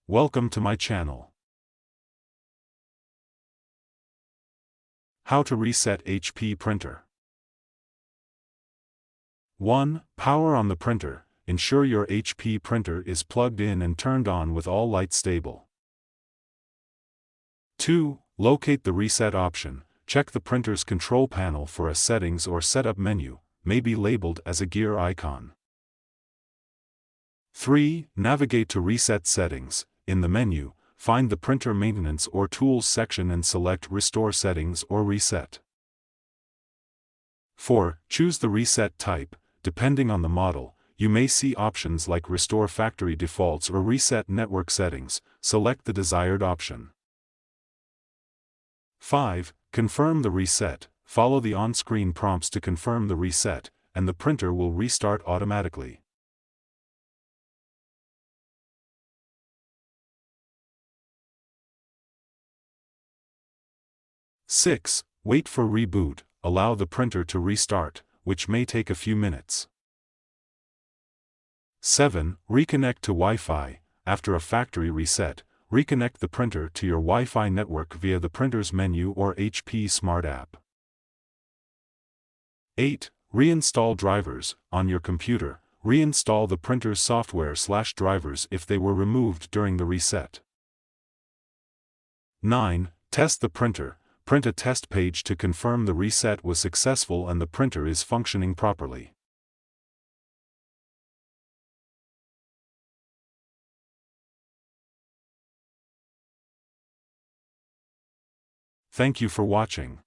Welcome to my channel. How to reset HP printer. 1. Power on the printer. Ensure your HP printer is plugged in and turned on with all lights stable. 2. Locate the reset option. Check the printer's control panel for a settings or setup menu, may be labeled as a gear icon. 3. Navigate to reset settings. In the menu, find the printer maintenance or tools section and select restore settings or reset. 4. Choose the reset type. Depending on the model, you may see options like restore factory defaults or reset network settings. Select the desired option. 5. Confirm the reset. Follow the on-screen prompts to confirm the reset, and the printer will restart automatically. 6. Wait for reboot. Allow the printer to restart, which may take a few minutes. 7. Reconnect to Wi-Fi. After a factory reset, reconnect the printer to your Wi-Fi network via the printer's menu or HP Smart app. 8. Reinstall drivers. On your computer, reinstall the printer's software/drivers if they were removed during the reset. 9. Test the printer. Print a test page to confirm the reset was successful and the printer is functioning properly. Thank you for watching.